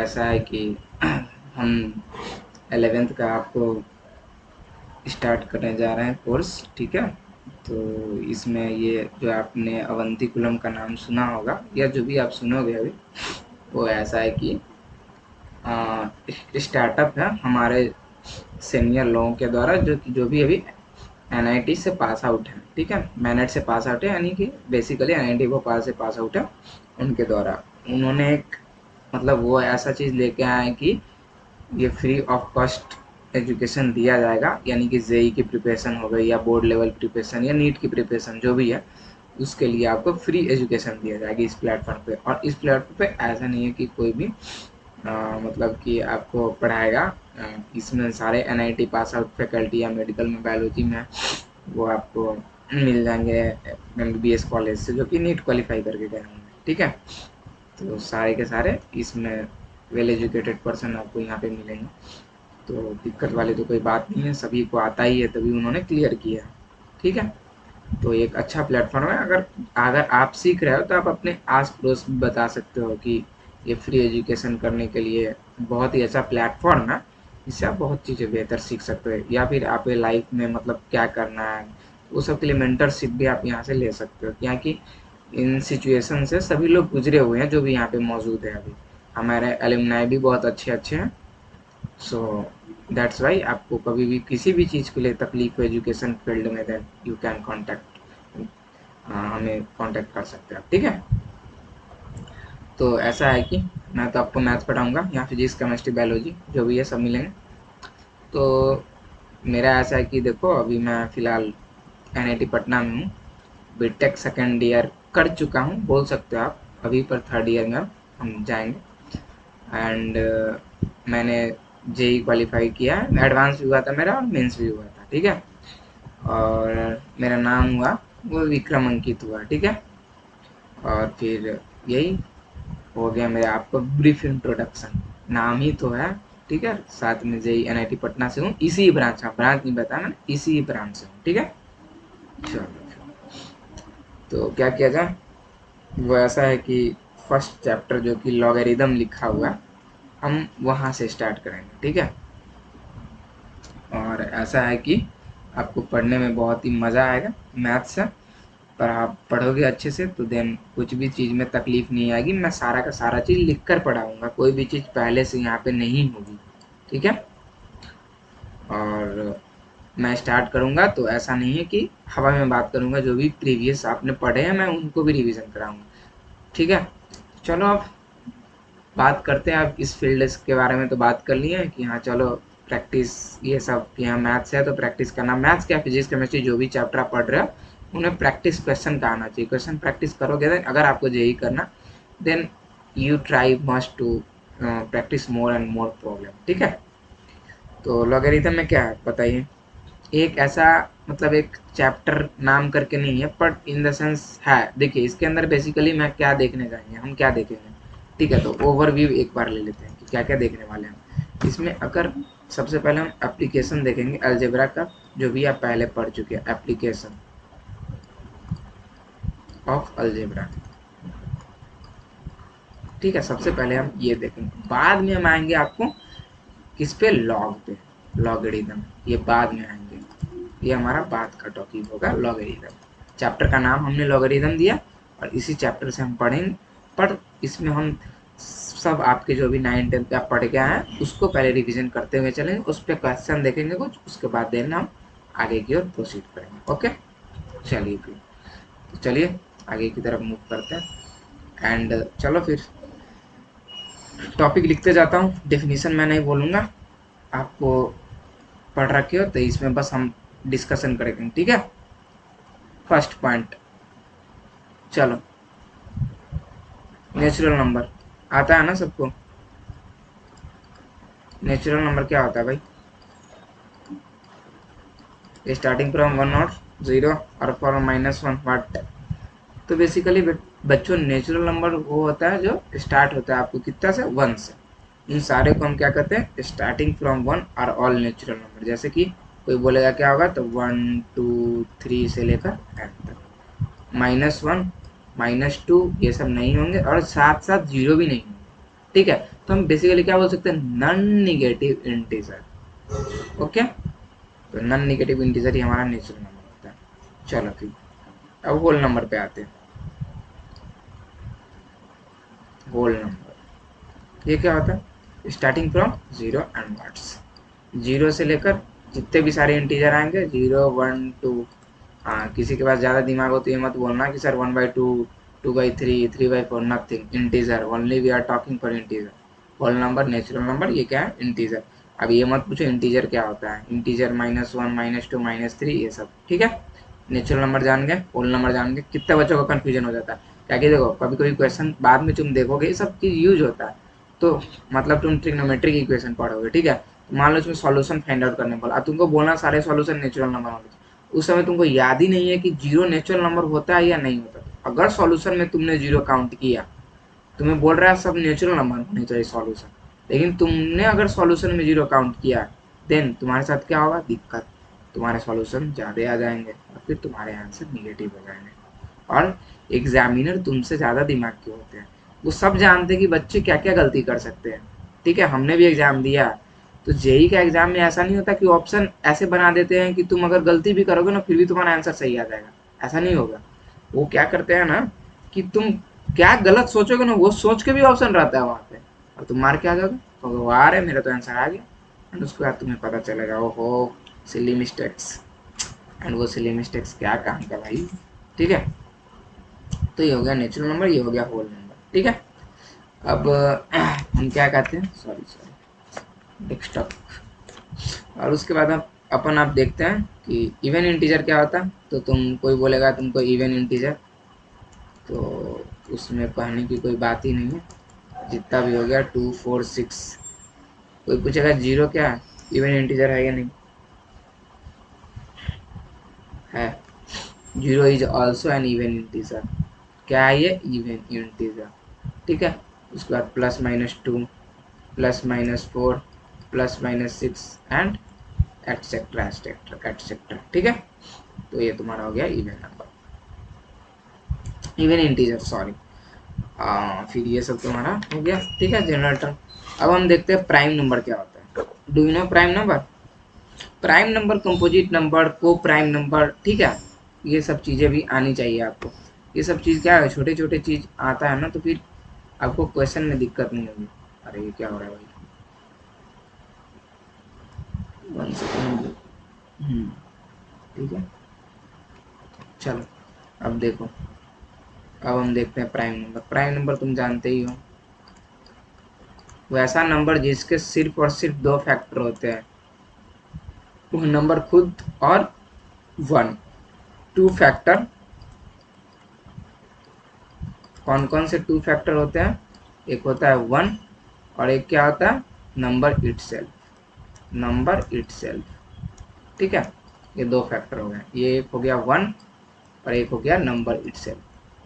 ऐसा है कि हम 11th का आपको स्टार्ट करने जा रहे हैं कोर्स, ठीक है। तो इसमें ये जो आपने अवंतीकुलम का नाम सुना होगा या जो भी आप सुनोगे अभी, वो ऐसा है कि स्टार्टअप है हमारे सीनियर लोगों के द्वारा, जो भी अभी एनआईटी से पास आउट है, ठीक है। मैनेट से पास आउट है, यानी कि बेसिकली एनआईटी भोपाल से पास आउट है, उनके द्वारा उन्होंने एक मतलब वो ऐसा चीज़ लेके आए हैं कि ये फ्री ऑफ कॉस्ट एजुकेशन दिया जाएगा, यानी कि जेई की प्रिपरेशन हो गई या बोर्ड लेवल प्रिपरेशन या नीट की प्रिपरेशन जो भी है, उसके लिए आपको फ्री एजुकेशन दिया जाएगी इस प्लेटफॉर्म पे। और इस प्लेटफॉर्म पे ऐसा नहीं है कि कोई भी मतलब कि आपको पढ़ाएगा। इसमें सारे एनआईटी पास आउट फैकल्टी या मेडिकल में बायोलॉजी में वो आपको मिल जाएंगे एमबीबीएस कॉलेज से, जो कि नीट क्वालिफाई करके गए होंगे, ठीक है। तो सारे के सारे इसमें वेल एजुकेटेड पर्सन आपको यहाँ पे मिलेंगे, तो दिक्कत वाली तो कोई बात नहीं है, सभी को आता ही है, तभी उन्होंने क्लियर किया है, ठीक है। तो एक अच्छा प्लेटफॉर्म है। अगर अगर आप सीख रहे हो तो आप अपने आस पड़ोस में बता सकते हो कि ये फ्री एजुकेशन करने के लिए बहुत ही अच्छा प्लेटफॉर्म है, इससे आप बहुत चीज़ें बेहतर सीख सकते हो, या फिर आप लाइफ में मतलब क्या करना है वो सब के लिए मेंटरशिप भी आप यहाँ से ले सकते हो, क्या कि इन सिचुएशन से सभी लोग गुजरे हुए हैं जो भी यहाँ पे मौजूद है अभी। हमारे एलुमनाई भी बहुत अच्छे अच्छे हैं। सो दैट्स वाई आपको कभी भी किसी भी चीज़ के लिए तकलीफ हो एजुकेशन फील्ड में, देन यू कैन कॉन्टैक्ट, हमें कांटेक्ट कर सकते हैं आप, ठीक है। तो ऐसा है कि मैं तो आपको मैथ्स पढ़ाऊंगा, या फिजिक्स केमिस्ट्री बायोलॉजी जो भी है सब मिलेंगे। तो मेरा ऐसा है कि देखो अभी मैं फ़िलहाल एनआईटी पटना में हूँ, बीटेक सेकेंड ईयर कर चुका हूँ बोल सकते हो आप, अभी पर थर्ड ईयर में हम जाएंगे। एंड मैंने जेई क्वालिफाई किया है, एडवांस भी हुआ था मेरा और मेंस भी हुआ था, ठीक है। और मेरा नाम हुआ वो विक्रम अंकित हुआ, ठीक है। और फिर यही हो गया मेरा आपको ब्रीफ इंट्रोडक्शन, नाम ही तो है, ठीक है। साथ में जेई एनआईटी पटना से हूँ, इसी ब्रांच, हाँ ब्रांच नहीं बताया मैंने, इसी ब्रांच से हूँ, ठीक है। चलो तो क्या किया जाए, वो ऐसा है कि फर्स्ट चैप्टर जो कि लॉगरिदम लिखा हुआ है, हम वहाँ से स्टार्ट करेंगे, ठीक है। और ऐसा है कि आपको पढ़ने में बहुत ही मज़ा आएगा मैथ्स से, पर आप पढ़ोगे अच्छे से तो देन कुछ भी चीज़ में तकलीफ नहीं आएगी। मैं सारा का सारा चीज़ लिख कर पढ़ाऊँगा, कोई भी चीज़ पहले से यहाँ पे नहीं होगी, ठीक है। और मैं स्टार्ट करूँगा तो ऐसा नहीं है कि हवा में बात करूँगा, जो भी प्रीवियस आपने पढ़े हैं मैं उनको भी रिवीजन कराऊँगा, ठीक है। चलो अब बात करते हैं, आप इस फील्ड के बारे में तो बात कर लिए हैं कि हाँ चलो प्रैक्टिस, ये सब कि हाँ मैथ्स है तो प्रैक्टिस करना, मैथ्स क्या फिजिक्स केमिस्ट्री जो भी चैप्टर आप पढ़ रहे हो उन्हें प्रैक्टिस क्वेश्चन का आना चाहिए। क्वेश्चन प्रैक्टिस करोगे देन अगर आपको जेई करना, then you try must to practice more and more problem, ठीक है। तो लॉगरिथम में क्या है बताइए, एक ऐसा मतलब एक चैप्टर नाम करके नहीं है, बट इन द सेंस है। देखिए इसके अंदर बेसिकली मैं क्या देखने जाएंगे, हम क्या देखेंगे, ठीक है। तो ओवरव्यू एक बार ले लेते हैं कि क्या क्या देखने वाले हैं इसमें। अगर सबसे पहले हम एप्लीकेशन देखेंगे अलजेब्रा का, जो भी आप पहले पढ़ चुके हैं, एप्लीकेशन ऑफ अलजेब्रा, ठीक है। सबसे पहले हम ये देखेंगे, बाद में हम आएंगे आपको किस पे, लॉग पे, लॉगरिथम, ये बाद में आएंगे। ये हमारा बाद का टॉपिक होगा लॉगरिथम। चैप्टर का नाम हमने लॉगरिथम दिया और इसी चैप्टर से हम पढ़ेंगे, पर इसमें हम सब आपके जो भी 9 10 पे आप पढ़ के आए हैं उसको पहले रिवीजन करते हुए चलेंगे, उस पर क्वेश्चन देखेंगे कुछ, उसके बाद देन हम आगे की ओर प्रोसीड करेंगे, ओके। चलिए फिर, तो चलिए आगे की तरफ मूव करते हैं। एंड चलो फिर टॉपिक लिखते जाता हूँ, डेफिनेशन मैं नहीं बोलूँगा, आपको पढ़ रखे हो तो इसमें बस हम डिस्कशन करेंगे, ठीक है। फर्स्ट पॉइंट, चलो नेचुरल नंबर आता है ना सबको, नेचुरल नंबर क्या होता है भाई, स्टार्टिंग फ्रॉम 1 और 0 और फ्रॉम -1 व्हाट। तो बेसिकली बच्चों नेचुरल नंबर वो होता है जो स्टार्ट होता है आपको कितना से, 1 से। इन सारे को हम क्या कहते हैं, starting from 1 are all natural number. जैसे कि कोई बोलेगा क्या होगा, तो 1 2 3 से लेकर n तक, -1 -2 ये सब नहीं होंगे, और साथ साथ जीरो भी नहीं होंगे, ठीक है। तो हम बेसिकली क्या बोल सकते हैं, नॉन निगेटिव इंटीजर। ओके, तो नॉन निगेटिव इंटीजर ही हमारा नेचुरल नंबर होता है। चलो ठीक, अब होल नंबर पे आते हैं। होल नंबर ये क्या होता है, स्टार्टिंग फ्रॉम जीरो एंडवर्ड्स, जीरो से लेकर जितने भी सारे इंटीजर आएंगे, 0 1 2। हाँ, किसी के पास ज़्यादा दिमाग हो तो ये मत बोलना कि sir 1/2, 2/3, 3/4, nothing, integer only, we are talking for integer. Whole number, natural number, ये क्या है, इंटीजर। अब ये मत पूछो इंटीजर क्या होता है, इंटीजर -1, -2, -3, ये सब ठीक है। नेचुरल नंबर जान गए, होल नंबर जान गए, कितने बच्चों का कंफ्यूजन हो जाता है। क्या कि देखो कभी कोई क्वेश्चन बाद में तुम देखोगे ये सब चीज़ यूज होता है, तो मतलब तुम ट्रिग्नोमेट्रिक इक्वेशन पढ़ोगे, ठीक है। मान लो इसमें सॉल्यूशन फाइंड आउट करने बोला, अब तुमको बोलना सारे सॉल्यूशन नेचुरल नंबर होंगे, उस समय तुमको याद ही नहीं है कि जीरो नेचुरल नंबर होता है या नहीं होता। अगर सॉल्यूशन में तुमने जीरो काउंट किया, तुम्हें बोल रहा है सब नेचुरल नंबर होने चाहिए सॉल्यूशन, लेकिन तुमने अगर सॉल्यूशन में जीरो काउंट किया, देन तुम्हारे साथ क्या होगा, दिक्कत, तुम्हारे सॉल्यूशन ज़्यादा आ जाएंगे और फिर तुम्हारे आंसर निगेटिव हो जाएंगे। और एग्जामिनर तुमसे ज़्यादा दिमाग के होते हैं, वो सब जानते हैं कि बच्चे क्या क्या गलती कर सकते हैं, ठीक है। हमने भी एग्जाम दिया, तो जेई का एग्जाम में ऐसा नहीं होता कि ऑप्शन ऐसे बना देते हैं कि तुम अगर गलती भी करोगे ना फिर भी तुम्हारा आंसर सही आ जाएगा, ऐसा नहीं होगा। वो क्या करते हैं ना कि तुम क्या गलत सोचोगे ना वो सोच के भी ऑप्शन रहता है वहाँ पे, और तुम मार के आ जाओगे तो वाह रे मेरा तो आंसर आ गया, एंड उसके बाद तुम्हें पता चलेगा ओहो सिली मिस्टेक्स, एंड वो सिली मिस्टेक्स क्या काम का भाई, ठीक है। तो ये हो गया नेचुरल नंबर, ये हो गया होल नंबर, ठीक है। अब हम क्या कहते हैं, सॉरी सॉरी, डेस्कटॉप। और उसके बाद अपन आप देखते हैं कि इवन इंटीजर क्या होता है। तो तुम कोई बोलेगा तुमको इवन इंटीजर, तो उसमें कहने की कोई बात ही नहीं है, जितना भी हो गया 2 4 6। कोई पूछेगा जीरो क्या है, इवन इंटीजर है या नहीं, है। Zero is also an even integer, क्या है ये, इवन इंटीजर, ठीक है। उसके बाद +-2, +-4, +-6 एंड एटसेट्रा एटसेट्रा एटसेट्रा, ठीक है। तो ये तुम्हारा हो गया even number, even integer sorry. फिर ये सब तुम्हारा हो गया, ठीक है, जनरल टर्म। अब हम देखते हैं प्राइम नंबर क्या होता है। Do you know prime number, prime number, composite number, को प्राइम नंबर, ठीक है। ये सब चीज़ें भी आनी चाहिए आपको। ये सब चीज़ क्या है, छोटे छोटे चीज़ आता है ना, तो फिर आपको क्वेश्चन में दिक्कत नहीं होगी। अरे ये क्या हो रहा है भाई, 1 सेकेंड, ठीक है। चलो अब देखो, अब हम देखते हैं प्राइम नंबर। प्राइम नंबर तुम जानते ही हो, वैसा नंबर जिसके सिर्फ और सिर्फ 2 फैक्टर होते हैं, वो नंबर खुद और 1। 2 फैक्टर, कौन कौन से 2 फैक्टर होते हैं, एक होता है 1 और एक क्या होता है, नंबर इटसेल्फ, नंबर इटसेल्फ, ठीक है। ये 2 फैक्टर हो गए, ये एक हो गया 1 और एक हो गया नंबर इटसेल्फ।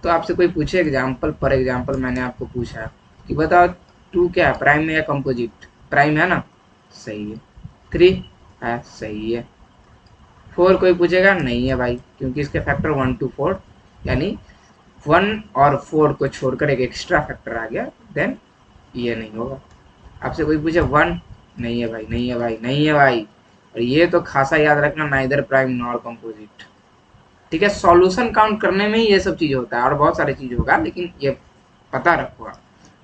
तो आपसे कोई पूछे एग्जाम्पल, फॉर एग्जाम्पल मैंने आपको पूछा कि बताओ 2 क्या है, प्राइम में या कंपोजिट, प्राइम है ना, सही है। 3 है, सही है। 4 कोई पूछेगा नहीं है भाई, क्योंकि इसके फैक्टर 1 to 4, यानी 1 और 4 को छोड़कर एक एक्स्ट्रा फैक्टर आ गया, देन ये नहीं होगा। आपसे कोई पूछे 1, नहीं है भाई, नहीं है भाई, नहीं है भाई। और ये तो खासा याद रखना, नाइदर प्राइम नॉर कंपोजिट, ठीक है। सॉल्यूशन काउंट करने में ही ये सब चीज होता है, और बहुत सारी चीज होगा, लेकिन ये पता रखो आप।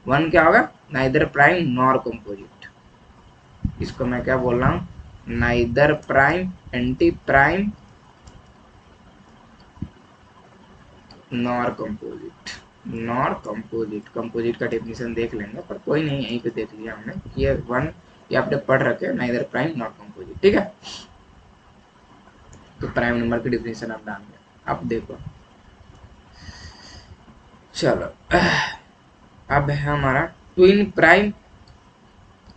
1 क्या होगा, नाइदर प्राइम नॉर कंपोजिट, इसको मैं क्या बोल रहा हूँ, neither prime, anti prime, nor composite, nor composite. Composite का डेफिनेशन देख लेंगे, पर कोई नहीं, यहीं पे देख लिया हमने, ये 1 ये आपने पढ़ रखे, नाइदर प्राइम नॉर कंपोजिट, ठीक है। तो प्राइम नंबर की डेफिनेशन आप डाल दें, अब देखो। चलो अब है हमारा ट्विन प्राइम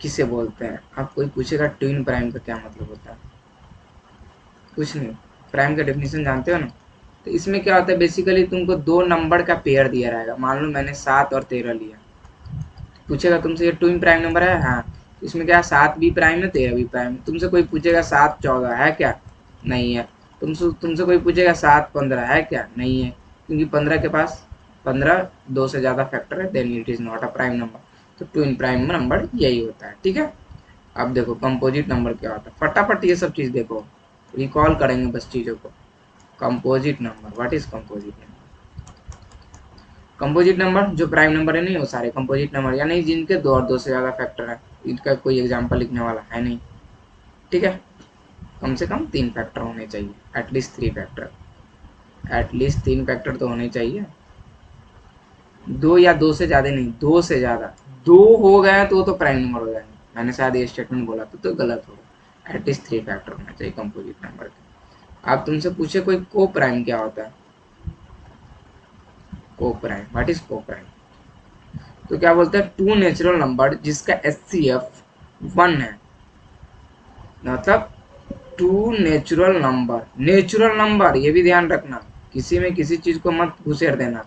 किसे बोलते हैं। अब कोई पूछेगा ट्विन प्राइम का क्या मतलब होता है, कुछ नहीं, प्राइम का डेफिनेशन जानते हो ना। तो इसमें क्या होता है, बेसिकली तुमको 2 नंबर का पेयर दिया रहेगा, मान लो मैंने 7 और 13 लिया, पूछेगा तुमसे ये ट्विन प्राइम नंबर है, हाँ। तो इसमें क्या 7 भी प्राइम है, 13 भी प्राइम है। तुमसे कोई पूछेगा 7 14 है क्या, नहीं है। तुमसे कोई पूछेगा 7 15 है क्या, नहीं है, क्योंकि 15 के पास 15 2 से ज़्यादा फैक्टर है, then it is not a prime number. तो ट्विन प्राइम नंबर यही होता है, ठीक है। अब देखो कंपोजिट नंबर क्या होता है, फटाफट ये सब चीज देखो, रिकॉल करेंगे बस चीजों को। Composite number, what is composite number? Composite number जो प्राइम नंबर है, नहीं वो सारे कंपोजिट नंबर, यानी जिनके दो और दो से ज्यादा फैक्टर है। इनका कोई एग्जांपल लिखने वाला है नहीं, ठीक है। कम से कम 3 फैक्टर होने चाहिए, एटलीस्ट 3 फैक्टर, एटलीस्ट 3 फैक्टर तो होने चाहिए। 2 या 2 से ज्यादा नहीं, 2 से ज्यादा, 2 हो गए तो प्राइम नंबर हो जाएंगे। मैंने शायद ये स्टेटमेंट बोला तो गलत होगा। एटलीस्ट 3 फैक्टर होना चाहिए कंपोजिट नंबर के। आप तुमसे पूछे कोई को प्राइम क्या होता है, को प्राइम, व्हाट इज को प्राइम? तो क्या बोलते हैं, टू नेचुरल नंबर जिसका एचसीएफ 1 है, मतलब टू नेचुरल नंबर ये भी ध्यान रखना, किसी में किसी चीज को मत घुसेर देना।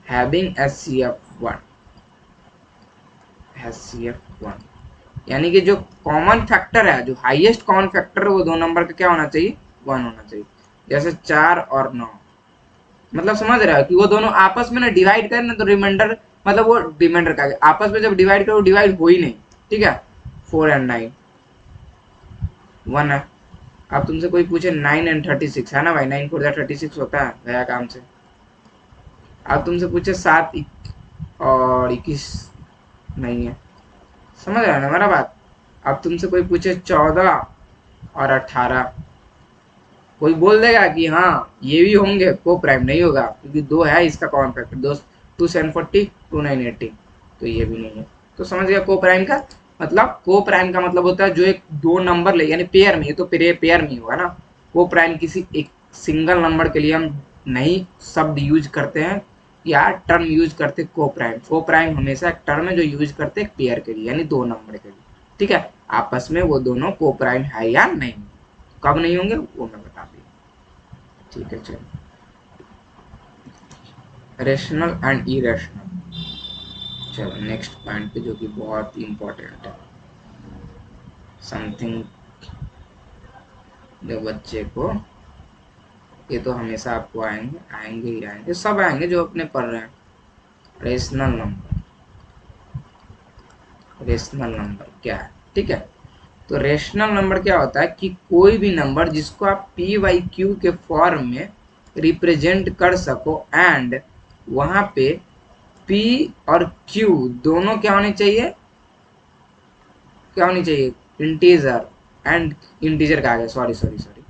हैविंग HCF1 यानी कि जो कॉमन फैक्टर है, जो हाईएस्ट कॉमन फैक्टर है, वो दो नंबर का क्या होना चाहिए, 1 होना चाहिए। जैसे 4 और 9, मतलब समझ रहे हो कि वो दोनों आपस में ना डिवाइड करें ना तो रिमाइंडर, मतलब वो रिमाइंडर का आपस में जब डिवाइड करो डिवाइड हो ही नहीं, ठीक है। 4 एंड 9 1 है। अब तुमसे कोई पूछे 9 एंड 36 है ना भाई, 9 4 36 होता है गया काम से। अब तुमसे पूछे 7 और 21 नहीं है, समझ रहे हो ना मेरा बात। अब तुमसे कोई पूछे 14 और 18, कोई बोल देगा कि हाँ ये भी होंगे, को प्राइम नहीं होगा क्योंकि 2 है इसका कॉमन फैक्टर, 2 740 2 980, तो ये भी नहीं है। तो समझ गया को प्राइम का मतलब, को प्राइम का मतलब होता है जो एक दो नंबर ले, यानी पेयर में, ये तो पेयर में होगा ना। को प्राइम किसी एक सिंगल नंबर के लिए हम नहीं शब्द यूज करते हैं या टर्म यूज करते को प्राइम। को प्राइम हमेशा एक टर्म है जो यूज करते हैं पेयर के लिए, यानी दो नंबर के लिए, ठीक है। आपस में वो दोनों को प्राइम है या नहीं, कब नहीं होंगे वो मैं बता दी, ठीक है। चलो, रेशनल एंड इरेशनल। चलो नेक्स्ट पॉइंट पे जो कि बहुत इंपॉर्टेंट है, समथिंग जो बच्चे को, ये तो हमेशा आपको आएंगे ही आएंगे, सब आएंगे जो अपने पढ़ रहे हैं। रेशनल नंबर, रेशनल नंबर क्या है, ठीक है। तो रेशनल नंबर क्या होता है कि कोई भी नंबर जिसको आप पी वाई क्यू के फॉर्म में रिप्रेजेंट कर सको, एंड वहां पे पी और क्यू दोनों क्या होने चाहिए, क्या होनी चाहिए, इंटीजर, एंड इंटीजर का आ गया, sorry sorry sorry,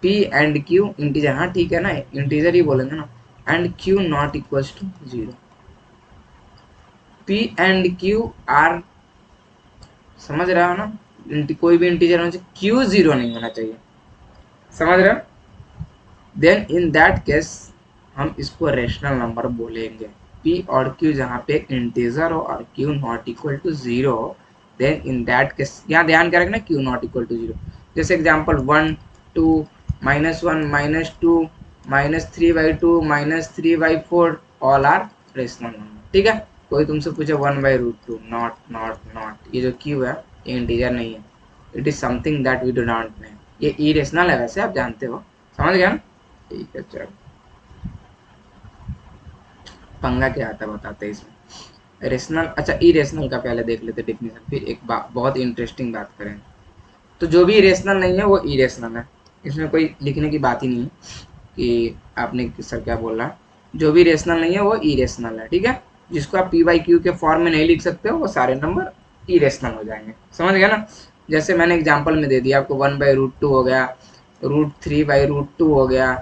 P and Q integer, हाँ ठीक है ना, इंटीजर ही बोलेंगे ना। And Q not equals to 0, P and Q are, समझ रहे हो ना, कोई भी इंटीजर होना चाहिए, क्यू 0 नहीं होना चाहिए, समझ रहे हो। देन इन दैट केस हम इसको रेशनल नंबर बोलेंगे। पी और क्यू जहाँ पे इंटीजर हो और क्यू नॉट इक्वल टू 0 हो, देन इन दैट केस यहाँ ध्यान क्या रखना, क्यू नॉट इक्वल टू 0। जैसे example 1 2 -1 -2 -3/2 -3/4 all are rational number, ठीक है। कोई तुमसे पूछे 1/√2, नॉट, ये जो क्यू है ये इंटीजर नहीं है, it is something that we do not know, ये इरेशनल है, वैसे आप जानते हो, समझ गया ना, ठीक है। चलो पंगा क्या आता है बताते हैं इसमें, रेशनल, अच्छा इरेशनल का पहले देख लेते डेफिनेशन, फिर एक बहुत इंटरेस्टिंग बात करें। तो जो भी रेशनल नहीं है वो इरेशनल है, इसमें कोई लिखने की बात ही नहीं है कि आपने सर क्या बोल रहा है। जो भी रेशनल नहीं है वो इरेशनल है, ठीक है। जिसको आप पी बाई क्यू के फॉर्म में नहीं लिख सकते हो वो सारे नंबर इरेशनल हो जाएंगे, समझ गया ना। जैसे मैंने एग्जाम्पल में दे दिया आपको, 1/√2 हो गया, √3/√2 हो गया,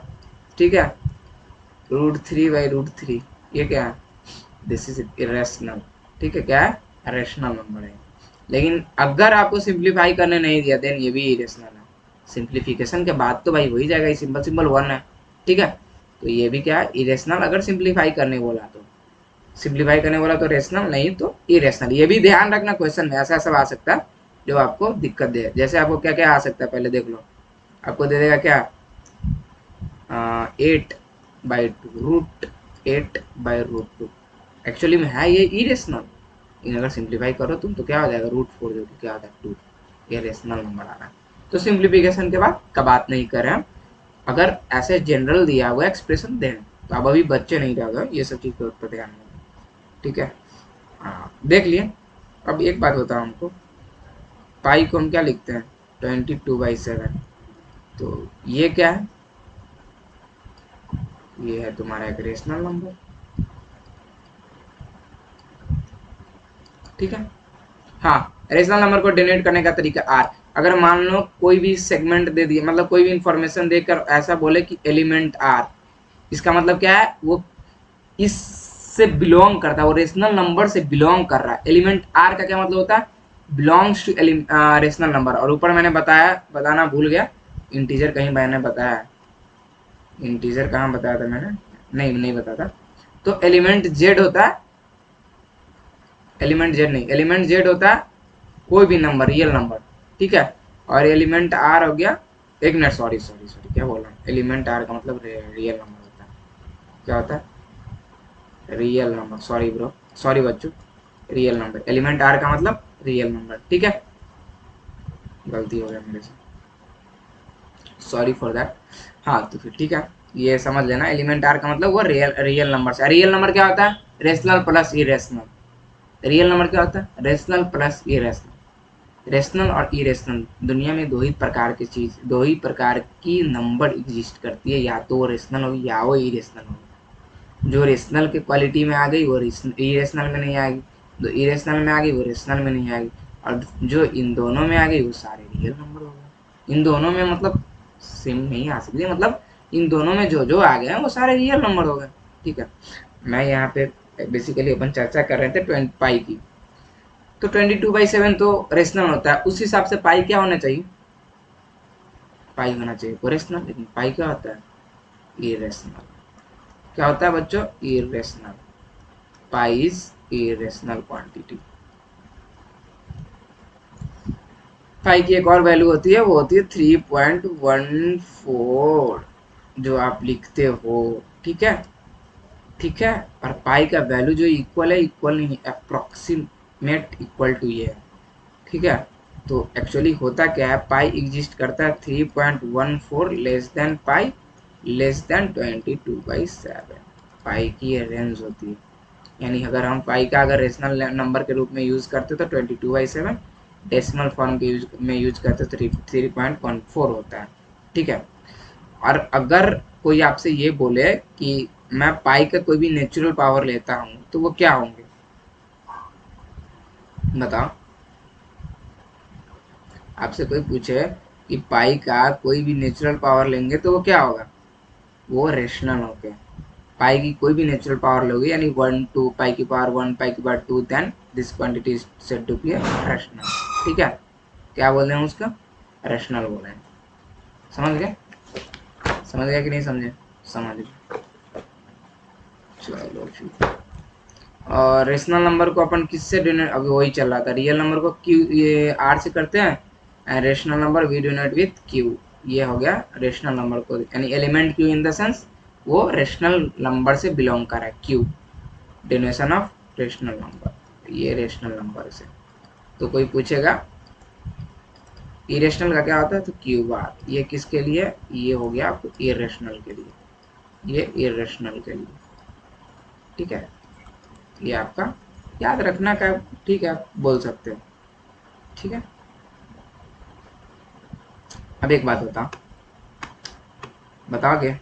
ठीक है, √3/√3, ये क्या है, दिस इज इरेशनल, ठीक है, क्या है, रेशनल नंबर है। लेकिन अगर आपको सिंप्लीफाई करने नहीं दिया देन ये भी इरेशनल है, सिंप्लीफिकेशन के बाद तो भाई हो ही जाएगा, ये सिंपल सिंपल 1 है, ठीक है। तो ये भी क्या है, इरेशनल, अगर सिंप्लीफाई करने बोला तो, सिंप्लीफाई करने बोला तो रेशनल, नहीं तो इरेशनल। ये भी ध्यान रखना, क्वेश्चन में ऐसा सब आ सकता है जो आपको दिक्कत दे। जैसे आपको क्या क्या आ सकता है पहले देख लो, आपको दे देगा क्या, 8/2, √8/√2, एक्चुअली में है ये इरेशनल, लेकिन अगर सिंप्लीफाई करो तुम तो क्या हो जाएगा, √4 जो कि क्या होता है 2, ये रेशनल नंबर आ रहा है। तो सिंप्लीफिकेशन के बाद का बात नहीं कर रहे हैं, अगर ऐसे जनरल दिया हुआ एक्सप्रेशन दें तो आप अभी बच्चे नहीं रह गए, ये सब चीज पर ध्यान दें, ठीक है। हाँ देख लिए। अब एक बात बताओ हमको, पाई को हम क्या लिखते हैं, 22/7। तो ये क्या है, ये है तुम्हारा एक रेशनल नंबर, ठीक है। हाँ, रेशनल नंबर को डिनोट करने का तरीका आर। अगर मान लो कोई भी सेगमेंट दे दिए, मतलब कोई भी इंफॉर्मेशन देकर ऐसा बोले कि एलिमेंट आर, इसका मतलब क्या है, वो इससे बिलोंग करता है, वो रेशनल नंबर से बिलोंग कर रहा है। एलिमेंट आर का क्या मतलब होता है, बिलोंग्स टू रेशनल नंबर। और ऊपर मैंने बताना भूल गया, इंटीजर कहीं मैंने बताया, इंटीजर कहाँ बताया था मैंने, नहीं बताया था। तो एलिमेंट जेड होता है, एलिमेंट जेड नहीं, एलिमेंट जेड होता है कोई भी नंबर, रियल नंबर, ठीक है। और एलिमेंट आर हो गया, एक मिनट, सॉरी सॉरी सॉरी, क्या बोल रहा हूँ, एलिमेंट आर का मतलब रियल नंबर होता है। क्या होता है, real number, sorry bro, sorry बच्चों, रियल नंबर, एलिमेंट आर का मतलब रियल नंबर, ठीक है। गलती हो गया मेरे से, सॉरी फॉर दैट। हाँ तो फिर ठीक है, ये समझ लेना, एलिमेंट आर का मतलब वो रियल नंबर से। रियल नंबर क्या होता है, rational plus irrational. Real number क्या होता है, रेशनल प्लस इरेशनल। रेशनल और इरेशनल, दुनिया में दो ही प्रकार की नंबर एग्जिस्ट करती है, या तो वो रेशनल हो या वो इरेशनल हो। जो रेशनल के क्वालिटी में आ गई वो इरेशनल में नहीं आएगी, जो इरेशनल में आ गई वो रेशनल में नहीं आएगी, और जो इन दोनों में आ गई वो सारे रियल नंबर हो गए। इन दोनों में मतलब सेम नहीं आ सकती, मतलब इन दोनों में जो जो आ गए हैं वो सारे रियल नंबर हो गए, ठीक है। मैं यहाँ पे बेसिकली अपन चर्चा कर रहे थे 20 पाई की। तो 22/7 तो रेशनल होता है, उस हिसाब से पाई क्या होना चाहिए, पाई होना चाहिए रेशनल। लेकिन पाई क्या होता है, इरेशनल। क्या होता है बच्चों, irrational. Pi is irrational quantity. Pi की एक और वैल्यू होती है, वो होती है 3.14, जो आप लिखते हो, ठीक है, ठीक है। और पाई का वैल्यू जो इक्वल है, इक्वल नहीं, अप्रोक्सीमेट इक्वल टू ये है, ठीक है। तो एक्चुअली होता क्या है, पाई एग्जिस्ट करता है 3.14 less than pi less than 22/7। पाई की ये रेंज होती है, यानी अगर हम पाई का अगर रेशनल नंबर के रूप में यूज करते तो 22/7, डेसिमल फॉर्म के यूज करते तो 3.14 होता है, ठीक है। और अगर कोई आपसे ये बोले कि मैं पाई का कोई भी नेचुरल पावर लेता हूँ तो वो क्या होंगे, बताओ। आपसे कोई पूछे कि पाई का कोई भी नेचुरल पावर लेंगे तो वो क्या होगा, वो रेशनल हो गया। पाई की कोई भी नेचुरल पावर लोगे, यानी 1 2 पाई की पावर 1 पाई की power 2, then this quantity is said to be rational, ठीक है। क्या बोल रहे हैं उसका, रेशनल बोल रहे हैं। समझ गए, समझ गया कि नहीं समझे, समझ गए, चलो ठीक। और रेशनल नंबर को अपन किससे डिनोट, अभी वही चल रहा था, रियल नंबर को क्यू, ये आर से करते हैं, and rational number we denote with Q. ये हो गया रेशनल नंबर को, यानी element Q in the sense वो रेशनल नंबर से बिलोंग कर रहा है, Q denotation of rational number, ये रेशनल नंबर से। तो कोई पूछेगा इरेशनल का क्या होता है, तो क्यू बार, ये किसके लिए, ये हो गया आपको इरेशनल के लिए, ये इरेशनल के लिए, ठीक है। ये आपका याद रखना का, ठीक है, आप बोल सकते हो, ठीक है। अब एक बात बताओ, बताओगे,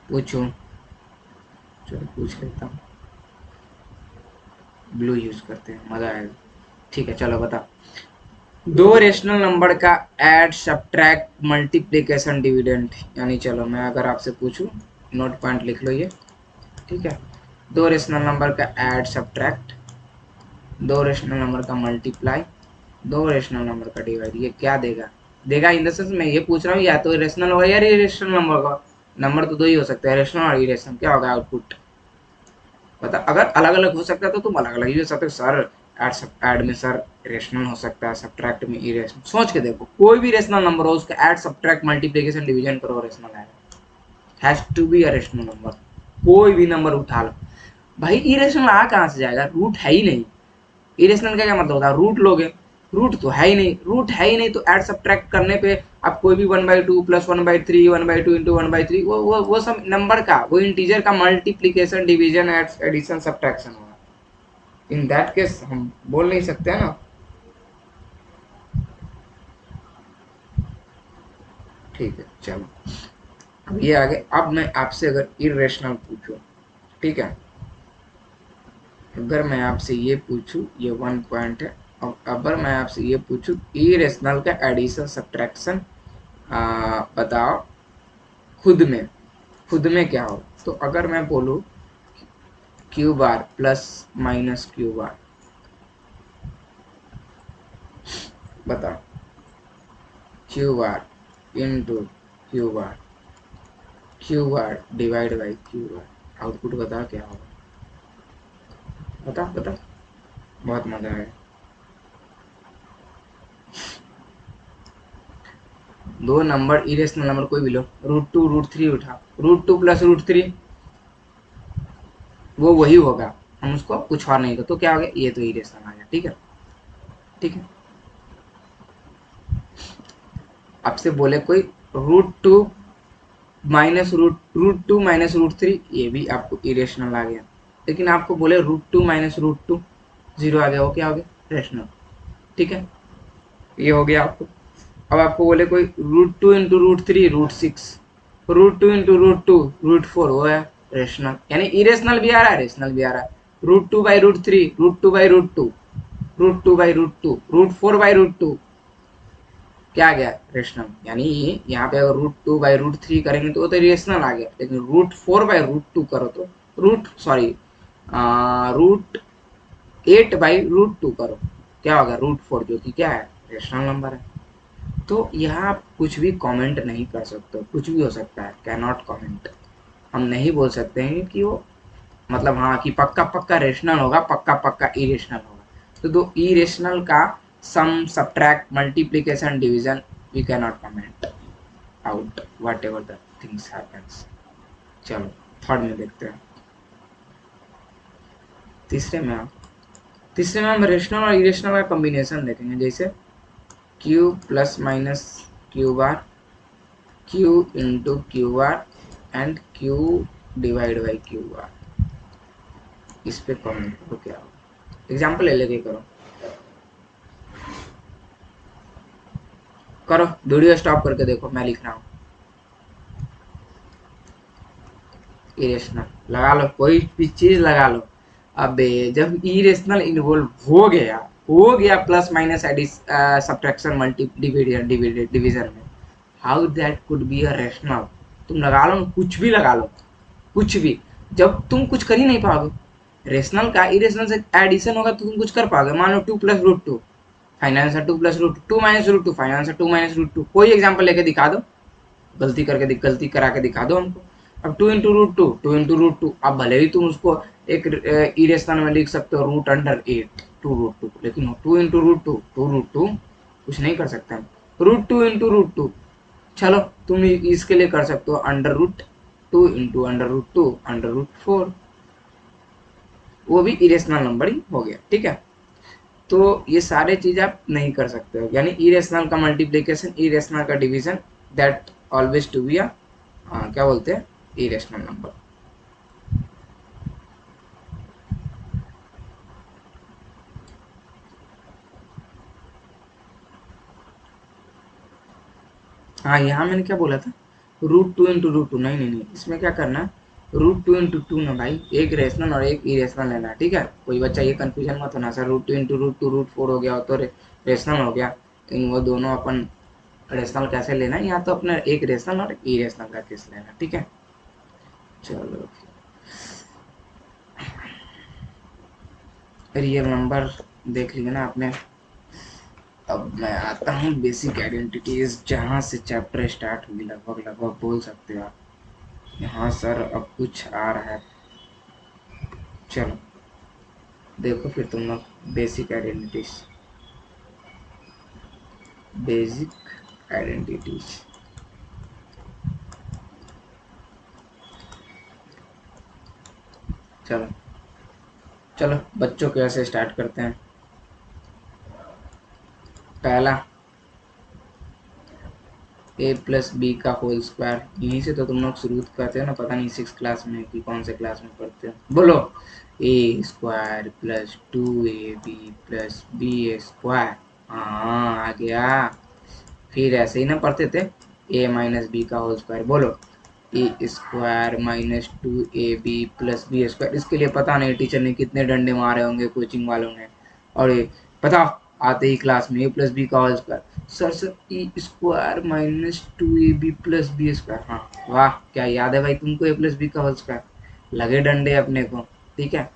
पूछूं, चलो पूछ लेता हूँ, ब्लू यूज करते हैं, मजा आएगा, ठीक है। चलो बताओ, दो रेशनल नंबर का ऐड सब्ट्रैक्ट मल्टीप्लिकेशन डिविडेंड, यानी चलो मैं अगर आपसे पूछूं, नोट पॉइंट लिख लो ये, ठीक है। दो रेशनल नंबर का ऐड सब्ट्रैक्ट, दो रेशनल नंबर का मल्टीप्लाई, दो रेशनल नंबर का डिवाइड, ये क्या देगा, देगा इन द सेंस मैं ये पूछ रहा हूँ, या तो रेशनल होगा या इरेशनल नंबर का। नंबर तो दो ही हो सकते हैं, रेशनल और इरेशनल, क्या होगा आउटपुट, पता। अगर अलग अलग हो सकता है तो तुम अलग अलग ही हो सकते हो, सर ऐड में सर रेशनल हो सकता है, सब्ट्रैक्ट में इरेशनल। सोच के देखो, कोई भी रेशनल नंबर हो उसका ऐड सब्ट्रैक्ट मल्टीप्लिकेशन डिवीजन करो, रेशनल आएगा, has to be a rational number. कोई भी नंबर उठा लो भाई, इरेशनल आ कहाँ से जाएगा, रूट है ही नहीं। इरेशनल का क्या मतलब होता है, रूट लोगे, रूट तो है ही नहीं, रूट है ही नहीं, तो ऐड सब्ट्रैक्ट करने पे आप कोई भी 1/2 प्लस 1/3 1/2 इंटू 1/3, वो सब नंबर का, वो इंटीजर का मल्टीप्लीकेशन डिवीजन एडिशन सब्ट्रैक्शन होगा, इन दैट केस हम बोल नहीं सकते हैं ना। ठीक है चलो, अब ये आगे, अब मैं आपसे अगर इरेशनल पूछूं, ठीक है, अगर मैं आपसे ये पूछूं, ये वन पॉइंट है। अब अगर मैं आपसे ये पूछूं इरेशनल का एडिशन सब्ट्रैक्शन बताओ खुद में क्या हो, तो अगर मैं बोलूं q bar plus minus q bar, बताओ q bar into q bar, q bar divide by q bar, output बताओ क्या होगा। बता बता, बहुत मजा आएगा। दो नंबर इरेशनल नंबर कोई भी लो, √2 √3 उठा, √2 प्लस √3 वो वही होगा, हम उसको कुछ और नहीं, तो क्या हो गया, ये तो इरेशनल आ गया। ठीक है, ठीक है। आपसे बोले कोई √2 माइनस √2 माइनस √3, ये भी आपको इरेशनल आ गया। लेकिन आपको बोले √2 माइनस √2 जीरो आ गया, वो क्या हो गया, रेशनल। ठीक है, ये हो गया आपको। अब आपको बोले कोई √2 इंटू √3 √6, √2 इंटू √2 √4, वो है रेशनल, यानी इरेशनल भी आ रहा है रेशनल भी आ रहा है। √2 बाई √3 √2 बाई √2 √2 बाई √2 √4 बाई √2, क्या आ गया, रेशनल। यानी यहाँ पे अगर √2 बाई √3 करेंगे तो वो तो रेशनल आ गया, लेकिन √4 बाई √2 करो तो √8 बाई √2 करो, क्या होगा, √4, जो कि क्या है, रेशनल नंबर है। तो यहाँ आप कुछ भी कमेंट नहीं कर सकते, कुछ भी हो सकता है, कैन नॉट कमेंट। हम नहीं बोल सकते हैं कि वो, मतलब हाँ कि पक्का पक्का रेशनल होगा, पक्का पक्का इरेशनल होगा। तो दो इरेशनल का sum subtract multiplication division we can not comment out whatever the things happens. चलो थर्ड में देखते हैं। तीसरे में हम रेशनल और इरेशनल का कॉम्बिनेशन देखेंगे, जैसे Q plus minus q bar, Q into q bar and Q divide by q बार। इस पे कमेंट करो क्या हो, एग्जाम्पल ले लेके करो, करो वीडियो स्टॉप करके देखो, मैं लिख रहा हूँ। इरेशनल लगा लो, कोई भी चीज लगा लो। अबे जब इरेशनल इन्वॉल्व हो गया plus minus subtraction multi division में, how that could be a rational. तुम लगा लो, कुछ भी लगा लो, कुछ भी, जब तुम कुछ कर ही नहीं पाओगे। रेशनल का इरेशनल से एडिशन होगा तो तुम कुछ कर पाओगे। मान लो 2 plus √2 finance 2 plus √2 minus √2 finance 2 minus √2, कोई एग्जाम्पल लेके दिखा दो, गलती करा के दिखा दो हमको। अब 2 इंटू √2 अब भले ही तुम उसको एक इरेशनल में लिख सकते हो √8 2 √2, लेकिन 2 इंटू √2 कुछ नहीं कर सकते हम। √2 इंटू √2, चलो तुम इसके लिए कर सकते हो √2 इंटू √2 √4, वो भी इरेशनल नंबर ही हो गया। ठीक है, तो ये सारे चीज आप नहीं कर सकते हो, यानी इरेशनल का मल्टीप्लीकेशन, इरेशनल का division, that always to be क्या बोलते हैं, इरेशनल नंबर। हाँ, यहाँ मैंने क्या बोला था, √2 इंटू √2, नहीं नहीं नहीं, इसमें क्या करना है, √2 इंटू 2 ना भाई, एक रेशनल और एक इरेशनल लेना है। ठीक है, कोई बच्चा ये कंफ्यूजन मत होना सर, √2 इंटू √2 √4 हो गया तो रेशनल हो गया, लेकिन वो दोनों अपन रेशनल कैसे लेना है, या तो अपने एक रेशनल और इरेशनल का केस लेना। ठीक है, चलो रियल नंबर देख लिया ना आपने। अब मैं आता हूँ बेसिक आइडेंटिटीज, जहाँ से चैप्टर स्टार्ट हुई, लगभग लगभग बोल सकते हो आप। यहाँ सर अब कुछ आ रहा है, चलो देखो फिर तुम लोग बेसिक आइडेंटिटीज, बेसिक आइडेंटिटीज। चलो चलो बच्चों के ऐसे स्टार्ट करते हैं। पहला ए प्लस बी का होल स्क्वायर, यहीं से तो तुम लोग शुरू करते हो ना, पता नहीं 6 क्लास में कि कौन से क्लास में पढ़ते हो, बोलो। A square plus 2ab plus B square, हाँ आ गया। फिर ऐसे ही ना पढ़ते थे, ए माइनस बी का होल स्क्वायर, बोलो a square minus 2ab plus B square. इसके लिए पता नहीं टीचर ने कितने डंडे मारे होंगे कोचिंग वालों ने। और ये पता, आते ही क्लास में ए प्लस बी का whole square, sir a square minus 2ab plus B square. हाँ वाह, क्या याद है भाई तुमको ए प्लस बी का होल स्क्वायर, लगे डंडे अपने को। ठीक है,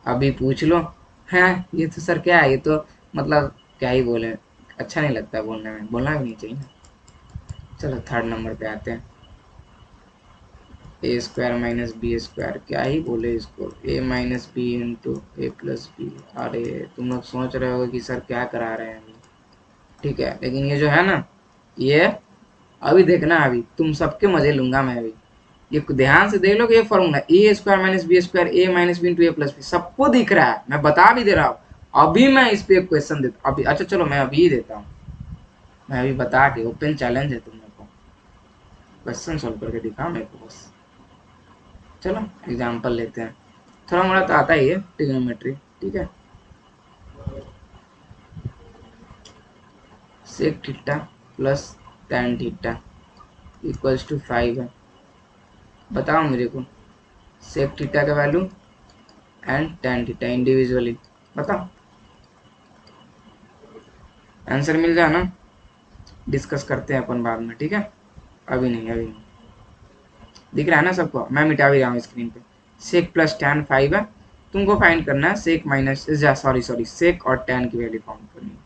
अभी पूछ लो। है ये तो सर क्या है, ये तो मतलब क्या ही बोले, अच्छा नहीं लगता बोलने में, बोलना भी नहीं चाहिए। चलो थर्ड नंबर पे आते हैं, ए स्क्वायर माइनस बी स्क्वायर, क्या ही बोले इसको, ए माइनस बी इंटू ए प्लस बी। अरे तुम लोग सोच रहे होगे कि सर क्या करा रहे हैं अभी। ठीक है, लेकिन ये जो है ना, ये अभी देखना, अभी तुम सबके मजे लूंगा मैं अभी। ये ध्यान से देख लो कि ये फॉर्मूला ए स्क्वायर माइनस बी स्क्वायर ए माइनस बी इंटू ए प्लस बी सबको दिख रहा है, मैं बता भी दे रहा हूँ। अभी मैं इस पे एक क्वेश्चन देता अभी, अच्छा चलो मैं अभी ही देता हूँ, मैं अभी बता के, ओपन चैलेंज है तुम लोग को, क्वेश्चन सोल्व करके दिखा मेरे को बस। चलो एग्जाम्पल लेते हैं, थोड़ा मोड़ा तो आता ही है ट्रिग्नोमेट्री। ठीक है, sec theta plus tan theta equals to 5 है। बताओ मेरे को सेक थीटा का value and tan theta individually, बताओ। आंसर मिल जाए ना, डिस्कस करते हैं अपन बाद में, ठीक है, अभी नहीं, अभी नहीं। दिख रहा है ना सबको, मैं मिटा भी रहा हूँ स्क्रीन पे। सेक प्लस टैन 5 है, तुमको फाइंड करना है सेक माइनस, सॉरी सॉरी, सेक और टैन की वैल्यू फाइंड करनी है।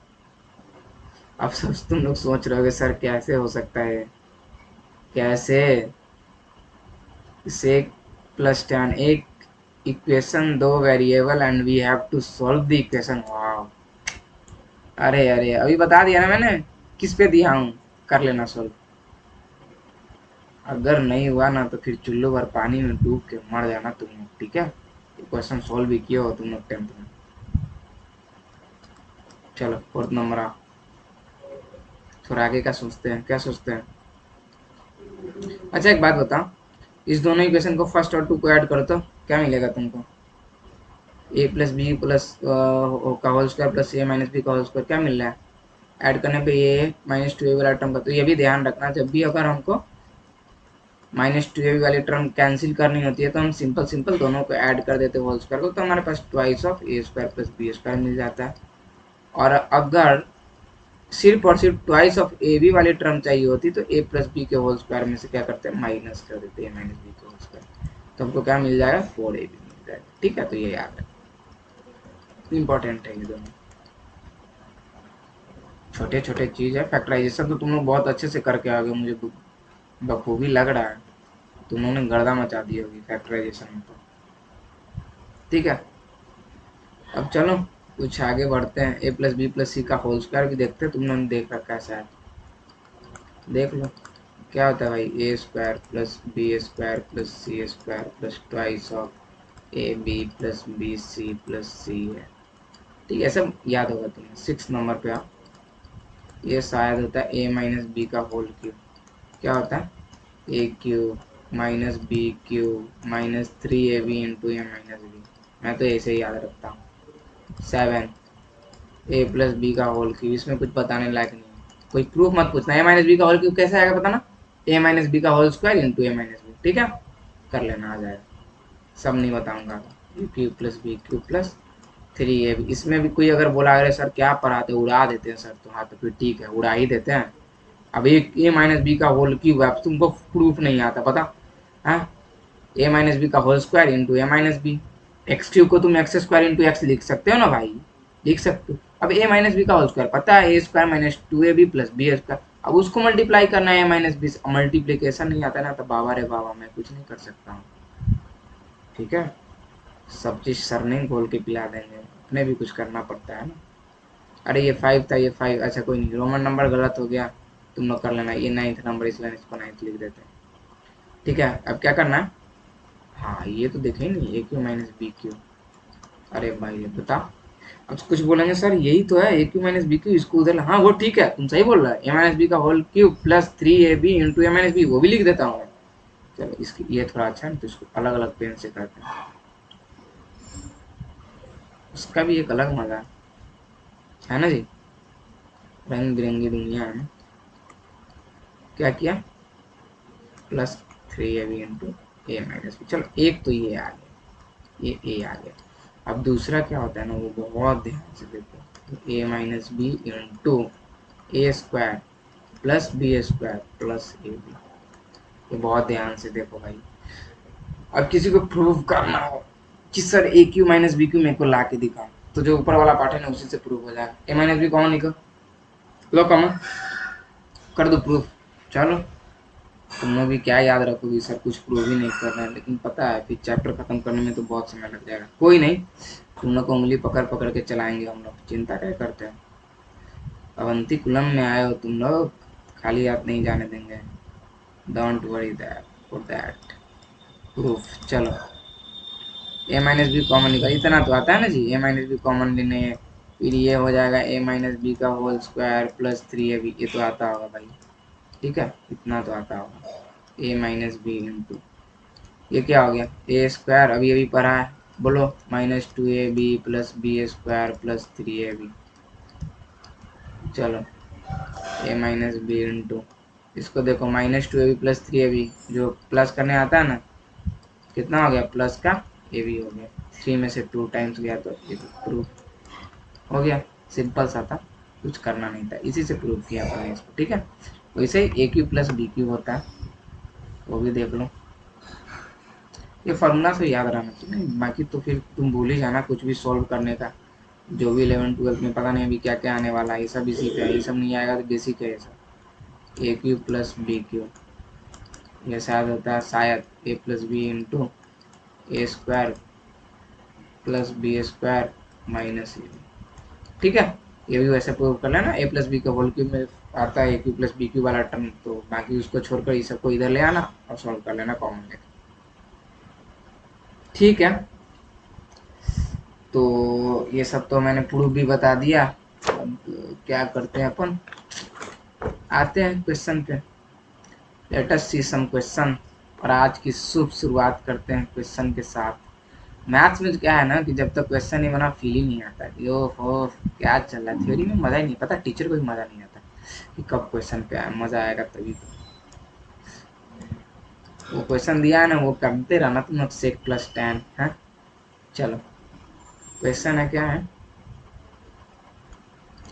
अब सब तुम लोग सोच रहे होगे सर कैसे हो सकता है, कैसे सेक प्लस टैन एक इक्वेशन, दो variable and we have to solve the equation, wow. अरे अरे अभी बता दिया ना मैंने, किस पे दिया हूँ, कर लेना सॉल्व। अगर नहीं हुआ ना तो फिर चुल्लू भर पानी में डूब के मर जाना तुम लोग, ठीक है। क्वेश्चन सॉल्व भी किया हो तुम लोग 10th में। चलो फोर्थ नंबर आओ, थोड़ा आगे का सोचते हैं, क्या सोचते हैं। अच्छा एक बात बताओ, इस दोनों इक्वेशन को फर्स्ट और टू को ऐड करो तो क्या मिलेगा तुमको, ए प्लस बी प्लस का होल स्क्वायर प्लस ए माइनस बी का होल स्क्वायर, क्या मिल रहा है। ऐड करने पे ए माइनस टू ए वाला टर्म का, तो ये भी ध्यान रखना, जब भी अगर हमको माइनस टू ए वाली टर्म कैंसिल करनी होती है तो हम सिंपल सिंपल दोनों को ऐड कर देते हैं होल स्क्वायर को, तो हमारे पास twice of a square plus B square मिल जाता है। और अगर सिर्फ और सिर्फ ट्वाइस ऑफ ए बी वाली टर्म चाहिए होती तो ए प्लस बी के होल स्क्वायर में से क्या करते हैं, माइनस कर देते हैं ए माइनस बी के होल स्क्वायर, तो हमको क्या मिल जाएगा, 4ab मिल जाएगा। ठीक है, तो ये याद है, इंपॉर्टेंट है ये दोनों, छोटे छोटे चीज है। फैक्टराइजेशन तो तुम लोग बहुत अच्छे से करके आ गए, मुझे बखूबी लग रहा है, तुम लोगों ने गर्दा मचा दी होगी फैक्टराइजेशन में तो। ठीक है, अब चलो कुछ आगे बढ़ते हैं, ए प्लस बी प्लस सी का होल स्क्वायर भी देखते हैं, तुम लोगों ने देख रखा है शायद, देख लो क्या होता है भाई, a square plus B square plus c square plus twice of A b plus b c plus c है। ठीक है, सब याद होगा तुम्हें। 6 नंबर पे आओ, ये शायद होता है ए माइनस बी का होल क्यूब, क्या होता है, a cube minus b cube minus 3ab into a minus b, मैं तो ऐसे ही याद रखता हूँ। 7 ए प्लस बी का होल क्यूब, इसमें कुछ बताने लायक नहीं है, कोई प्रूफ मत पूछना। ए माइनस बी का होल क्यूब कैसे आएगा बताना, ए माइनस बी का whole square into a minus b, ठीक है, कर लेना, आ जाएगा। सब नहीं बताऊंगा, a cube plus b cube plus 3a, इसमें भी कोई अगर बोला अरे सर क्या पढ़ाते, उड़ा देते हैं सर, तो हाँ तो फिर ठीक है, उड़ा ही देते हैं। अब एक ए माइनस बी का होल क्यूब है, अब तुमको प्रूफ नहीं आता पता है, ए माइनस बी का whole square into a minus B, x cube को तुम एक्स स्क्वायर इंटू एक्स लिख सकते हो ना भाई, लिख सकते हो। अब ए माइनस बी का होल स्क्वायर पता है, a square minus 2ab plus B square, अब उसको मल्टीप्लाई करना है ए माइनस बी से, मल्टीप्लीकेशन नहीं आता ना तो बाबा रे बाबा मैं कुछ नहीं कर सकता हूँ। ठीक है, सब चीज सर नहीं बोल के पिला देंगे, अपने भी कुछ करना पड़ता है ना। अरे ये 5 था, ये 5, अच्छा कोई नहीं, रोमन नंबर गलत हो गया, तुम लोग कर लेना, ये 9th नंबर इसलिए इसको 9th लिख देते हैं। ठीक है, अब क्या करना है, हाँ ये तो देखे नहीं, a Q minus B Q, अरे भाई ये बता, अब कुछ बोलेंगे सर यही तो है a Q minus B Q, इसको उधर, हाँ वो ठीक है, तुम सही बोल रहा है, ए माइनस बी का whole cube plus 3ab into a minus b, वो भी लिख देता हूँ। चलो इसकी ये थोड़ा अच्छा है, तो इसको अलग अलग पेन से करते हैं, उसका भी एक अलग मजा है ना जी, रंग बिरंगी दुनिया है। क्या किया, plus 3ab into a minus B, चलो एक तो ये आ गया, ये ए आ गया। अब दूसरा क्या होता है ना, वो बहुत ध्यान से देखो, तो a minus b into a square plus B square plus a b, ये बहुत ध्यान से देखो भाई। अब किसी को प्रूव करना हो कि सर ए क्यू माइनस बी क्यू मेरे को ला के दिखाओ, तो जो ऊपर वाला पार्ट है ना उसी से प्रूव हो जाएगा। ए माइनस बी कॉमन निकल, लो कॉमन कर दो प्रूफ। चलो तुम लोग भी क्या याद रखोगी, सर कुछ प्रूव ही नहीं कर रहे हैं, लेकिन पता है फिर चैप्टर खत्म करने में तो बहुत समय लग जाएगा। कोई नहीं, तुम लोग को उंगली पकड़ पकड़ के चलाएंगे हम लोग, चिंता क्या करते हैं। अवंतीकुलम में आए हो तुम लोग, खाली हाथ नहीं जाने देंगे, don't worry that for that proof. चलो ए माइनस बी कॉमन निकाल, इतना तो आता है ना जी, ए माइनस बी कॉमन लेने, फिर ये हो जाएगा ए माइनस बी का होल स्क्वायर प्लस 3ab, ये तो आता होगा भाई, ठीक है इतना तो आता होगा। ए माइनस बी इंटू ये क्या हो गया, ए स्क्वायर अभी अभी पढ़ा है, बोलो -2ab plus B square plus 3ab। चलो ए माइनस बी इंटू इसको देखो -2ab प्लस 3ab, जो प्लस करने आता है ना, कितना हो गया प्लस का ए बी हो गया, 3 में से 2 टाइम्स गया तो ये प्रूफ हो गया। सिंपल सा था, कुछ करना नहीं था, इसी से प्रूव किया अपने इसको, ठीक है। वैसे ही ए क्यू प्लस बी क्यू होता है, वो भी देख लो, ये फार्मूला से याद रहना चाहिए, बाकी तो फिर तुम भूल ही जाना कुछ भी सॉल्व करने का, जो भी 11th 12th में पता नहीं अभी क्या क्या आने वाला है, ये सब इसी पे है, ये सब नहीं आएगा तो बेसिक है ये सब। A cube plus b cube, ये शायद होता है शायद a plus b into a square plus B square minus a, ठीक है। ये भी वैसे प्रूव कर लेना, ए प्लस बी का होल क्यूब में आता है a cube plus b cube वाला टर्म, तो बाकी उसको छोड़कर ये सबको इधर ले आना और सॉल्व कर लेना कॉमन लेकर, ठीक है। तो ये सब तो मैंने प्रूफ भी बता दिया, अब क्या करते हैं अपन, आते हैं क्वेश्चन पे, लेट अस सी सम क्वेश्चन। और आज की शुभ शुरुआत करते हैं क्वेश्चन के साथ। मैथ्स में क्या है ना कि जब तक क्वेश्चन नहीं बना फील ही नहीं आता कि ओ हो क्या चल रहा है, थ्योरी में मज़ा ही नहीं, पता टीचर को भी मज़ा नहीं आता कि कब क्वेश्चन पे आए, मज़ा आएगा तभी तो। वो क्वेश्चन दिया है ना वो करते रहना तुम लोग, सेक प्लस टेन है। चलो क्वेश्चन है क्या है,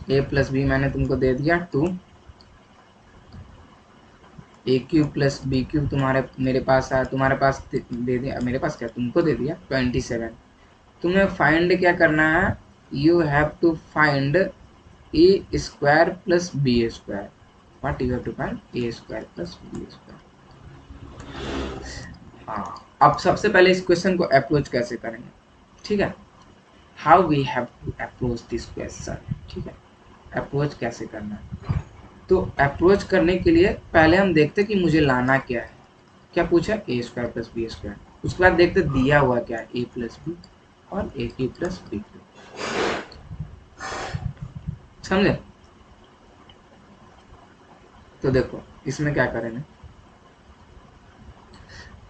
ए प्लस बी मैंने तुमको दे दिया 2, ए क्यूब प्लस बी क्यूब तुम्हारे मेरे पास आया, तुम्हारे पास दे दिया, मेरे पास क्या तुमको दे दिया 27। तुम्हें फाइंड क्या करना है, you have to find A square plus B square, what you have to find A square plus B square. हाँ अब सबसे पहले इस क्वेश्चन को अप्रोच कैसे करेंगे, ठीक है, how we have to approach this question, ठीक है, अप्रोच कैसे करना है। तो अप्रोच करने के लिए पहले हम देखते कि मुझे लाना क्या है, क्या पूछा ए स्क्वायर प्लस बी स्क्वायर, उसके बाद देखते दिया हुआ क्या है ए प्लस बी और ए क्यू प्लस बी क्यू, समझे। तो देखो इसमें क्या करेंगे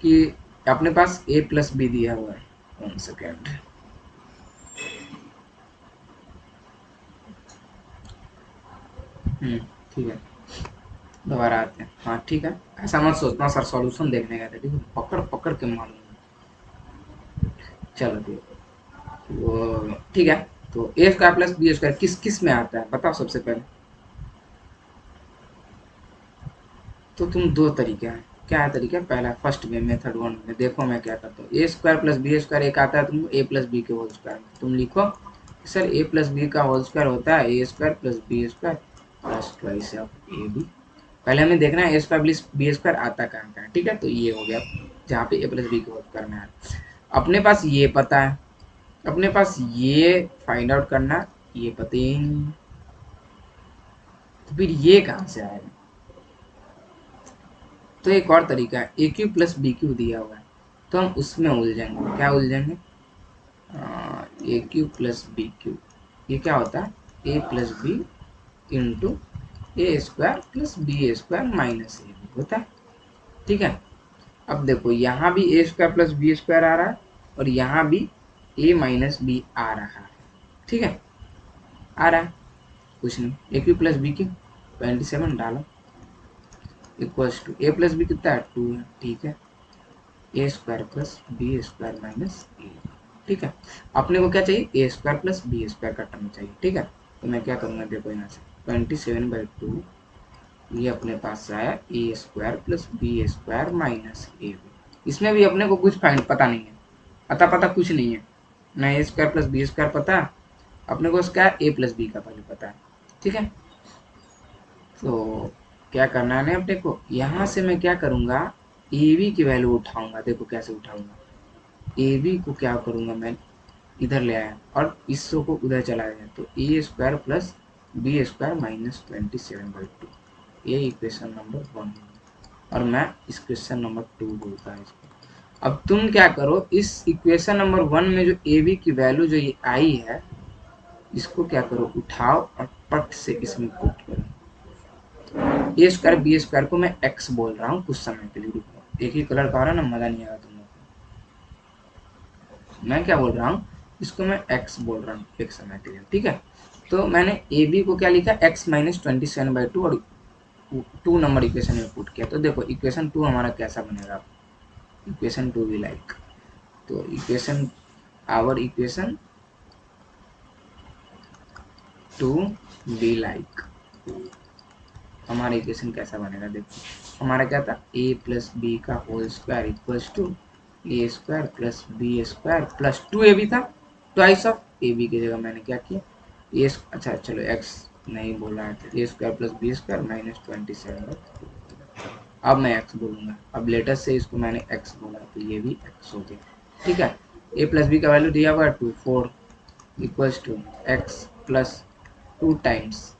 कि अपने पास ए प्लस बी दिया हुआ है, 1 सेकेंड, ठीक है दोबारा आते हैं, हाँ ठीक है, ऐसा मत सोचना सर सॉल्यूशन देखने गए थे, ठीक है पकड़ पकड़ के मालूम, चलो वो ठीक है। तो a square plus B square किस किस में आता है बताओ सबसे पहले, तो तुम दो तरीके हैं, क्या है तरीका, पहला फर्स्ट में मेथड 1 में देखो मैं क्या करता हूँ, a square plus B square एक आता है तुमको ए प्लस बी के होल स्क्वायर, तुम लिखो सर ए प्लस बी का होल स्क्वायर होता है a square plus B square plus twice of A b. पहले हमें देखना है a square plus B square आता कहाँ का है, ठीक है, तो ये हो गया जहाँ पे ए प्लस बी के होल करना है। अपने पास ये पता है, अपने पास ये फाइंड आउट करना, ये पता ही नहीं, तो फिर ये कहाँ से आएगा। तो एक और तरीका है, a cube plus b cube दिया हुआ है, तो हम उसमें उलझेंगे, क्या उलझेंगे, a cube plus b cube, ये क्या होता है, ए plus b into a square plus B square minus a B होता है। ठीक है, अब देखो यहाँ भी a square plus B square आ रहा है और यहाँ भी ए माइनस बी आ रहा है। ठीक है, आ रहा है, कुछ नहीं, a cube plus b cube 27 डालो equals to a plus b कितना है 2 है। ठीक है, a square plus B square minus a. ठीक है, अपने को क्या चाहिए, a square plus B square का टर्म चाहिए। ठीक है, तो मैं क्या करूँगा, देखो यहाँ से 27/2 ये अपने पास से आया a square plus B square minus a b. इसमें भी अपने को कुछ फाइंड पता नहीं है, पता कुछ नहीं है ना, ए स्क्वायर प्लस बी स्क्वायर पता है अपने को, उसका ए प्लस बी का वैल्यू पता है। ठीक है, तो क्या करना है अपने को, यहाँ से मैं क्या करूँगा, ए बी की वैल्यू उठाऊंगा। देखो कैसे उठाऊंगा, ए बी को क्या करूँगा, मैं इधर ले आया और इस को उधर चला गया, तो a square plus B square minus 27/2 ये इक्वेशन नंबर 1 और मैं इस क्वेश्चन नंबर 2 बोलता है इसको। अब तुम क्या करो, इस इक्वेशन नंबर 1 में जो ए बी की वैल्यू जो ये आई है, इसको क्या करो, उठाओ और पट से इसमें पुट करो। ए स्क्वायर बी स्क्वायर को मैं एक्स बोल रहा हूँ कुछ समय के लिए, रुको, एक ही कलर का हो रहा है ना, मजा नहीं आएगा तुम लोग को। मैं क्या बोल रहा हूँ, इसको मैं एक्स बोल रहा हूँ एक समय के लिए। ठीक है, तो मैंने ए बी को क्या लिखा, एक्स माइनस 27/2 और 2 नंबर इक्वेशन में पुट किया। तो देखो इक्वेशन 2 हमारा कैसा बनेगा, इक्वेशन 2 भी लाइक, तो equation our equation 2 be like, हमारा इक्वेशन कैसा बनेगा, देखो हमारा क्या था, ए प्लस बी का whole square equals to A square plus B square plus 2 A B था, ट्वाइस ऑफ ए बी की जगह मैंने क्या किया, ए, अच्छा चलो एक्स नहीं बोला है, तो a square plus B square minus 27/2। अब मैं एक्स बोलूंगा, अब लेटेस्ट से इसको मैंने एक्स बोला तो ये भी एक्स हो गया। ठीक है, ए प्लस बी का वैल्यू दिया हुआ है 2 4 equals to x plus 2 times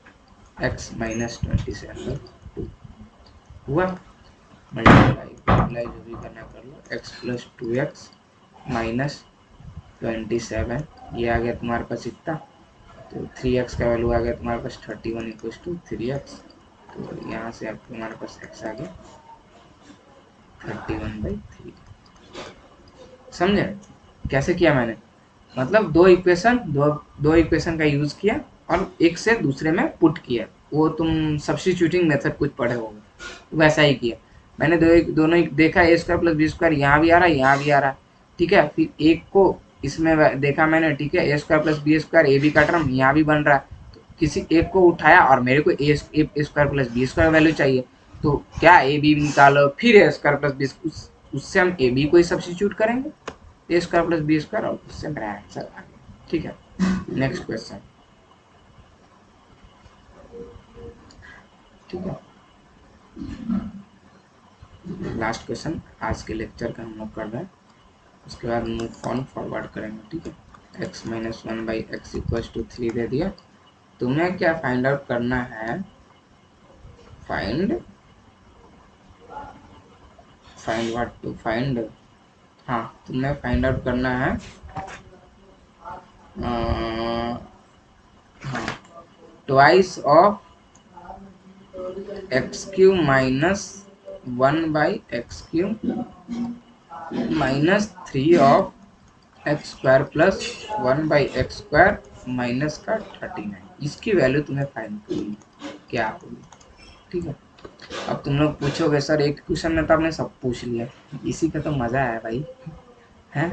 x minus 27/2 हुआ, मल्टीप्लाई जो भी करना कर लो, एक्स प्लस 2x माइनस 27, ये आ गया तुम्हारे पास इतना, तो 3x का वैल्यू आ गया तुम्हारे पास 31 इक्वल्स टू 3x, तो यहाँ से अब तुम्हारे पास x आ गया 31/3। समझे कैसे किया मैंने, मतलब दो इक्वेशन का यूज किया और एक से दूसरे में पुट किया, वो तुम सब्स्टिट्यूटिंग मेथड कुछ पढ़े होगे, वैसा ही किया मैंने। दोनों देखा, ए स्क्वायर प्लस बी स्क्वायर यहाँ भी आ रहा है, यहाँ भी आ रहा है। ठीक है, फिर एक को इसमें देखा मैंने, ठीक है, a square plus B square a b का टर्म यहाँ भी बन रहा है, तो किसी एक को उठाया और मेरे को a square plus B square value चाहिए, तो क्या ए बी निकालो, फिर ए स्क्वायर प्लस बी, उससे हम ए बी को ही सब्स्टिट्यूट करेंगे, ए स्क्वायर प्लस बी स्क्वायर, और उससे मेरा आंसर आ गया। ठीक है, नेक्स्ट क्वेश्चन। ठीक है, लास्ट क्वेश्चन आज के लेक्चर का हम लोग कर रहे हैं, उसके बाद मूव ऑन फॉरवर्ड करेंगे। ठीक है, x minus 1/x equals to 3 दे दिया, तुम्हें क्या फाइंड आउट करना है, फाइंड व्हाट टू फाइंड, हाँ तुम्हें फाइंड आउट करना है twice of x Q minus 1/x³ minus 3 of x square plus 1/x² minus का 39, इसकी वैल्यू तुम्हें फाइंड करनी क्या होगी। ठीक है, अब तुम लोग पूछोगे सर एक क्वेश्चन में तो आपने सब पूछ लिया, इसी का तो मजा है भाई, है।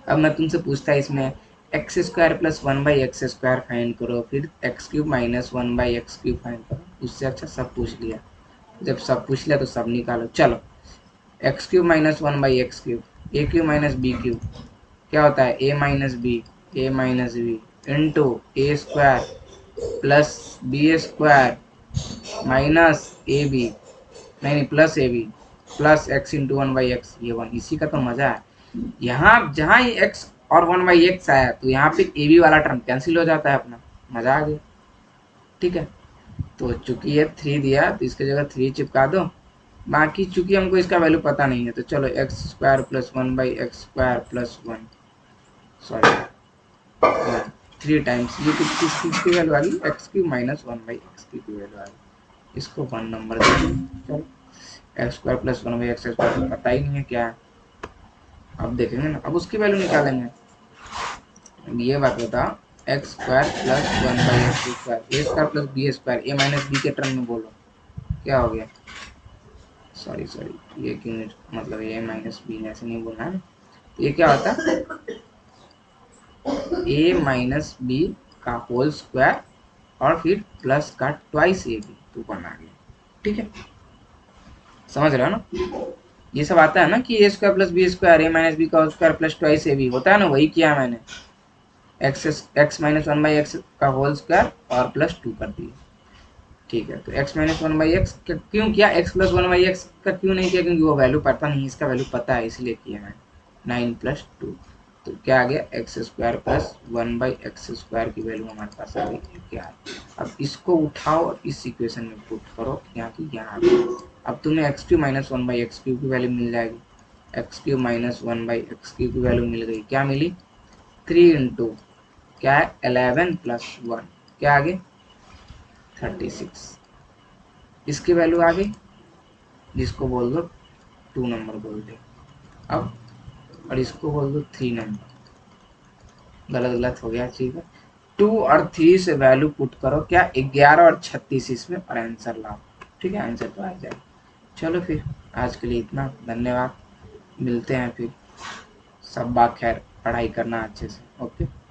अब मैं तुमसे पूछता है इसमें x square plus 1/x² find करो, फिर x³ माइनस 1/x³ फाइंड करो, उससे अच्छा सब पूछ लिया, जब सब पूछ लिया तो सब निकालो। चलो x³ minus 1/x³, a³ minus b³ क्या होता है, a minus b into a square plus B square minus a b, नहीं plus a b plus x into 1/x, ये 1, इसी का तो मजा है। यहाँ जहाँ ही x और 1/x आया तो यहाँ पे ए बी वाला टर्म कैंसिल हो जाता है अपना, मजा आ गया। ठीक है, तो चूंकि ये 3 दिया तो इसके जगह 3 चिपका दो, बाकी चूंकि हमको इसका वैल्यू पता नहीं है तो चलो x² plus 1/x² plus 1, sorry 3 times ये किसकी वैल्यू आ गई, एक्स क्यूब माइनस 1/x की वैल्यू आ गई। इसको 1 नंबर दे दो। चलो x square plus 1/x square पता ही नहीं है क्या है, अब देखेंगे ना, अब उसकी वैल्यू निकालेंगे। ये बात बता, x square plus 1/x square, a square plus B square, A minus b के टर्म में बोलो क्या हो गया, सॉरी ये क्यों, मतलब ए माइनस बी ऐसे नहीं बोलना है, ये क्या होता है ए माइनस बी का होल स्क्वायर और फिर प्लस का ट्वाइस ए बी, तो बना गया। ठीक है, समझ रहे हो ना, ये सब आता है ना कि A square plus B square, A minus B का whole square plus twice A B होता है ना, वही किया मैंने, एक्स माइनस 1/x का होल स्क्वायर और प्लस 2 कर दिए। ठीक है, तो x माइनस 1/x क्यों किया, x प्लस 1/x का क्यों नहीं किया, क्योंकि वो वैल्यू पता नहीं, इसका वैल्यू पता है इसलिए किया है। 9 प्लस 2, तो क्या आ गया, x square plus 1/x square की वैल्यू हमारे पास आ गई क्या। अब इसको उठाओ और इस इक्वेशन में पुट करो, यहाँ की यहाँ अब तुम्हें x Q minus 1/x Q की वैल्यू मिल जाएगी, x Q minus 1/x Q की वैल्यू मिल गई, क्या मिली 3 इंटू क्या है 11 प्लस 1 क्या आ गई 36, इसकी वैल्यू आ गई, जिसको बोल दो 2 नंबर बोल दो अब, और इसको बोल दो 3 नंबर, गलत गलत हो गया, ठीक है। 2 और 3 से वैल्यू पुट करो क्या 11 और 36 इसमें, और आंसर लाओ। ठीक है, आंसर तो आ जाए। चलो फिर आज के लिए इतना, धन्यवाद, मिलते हैं फिर, सब बात खैर, पढ़ाई करना अच्छे से, ओके।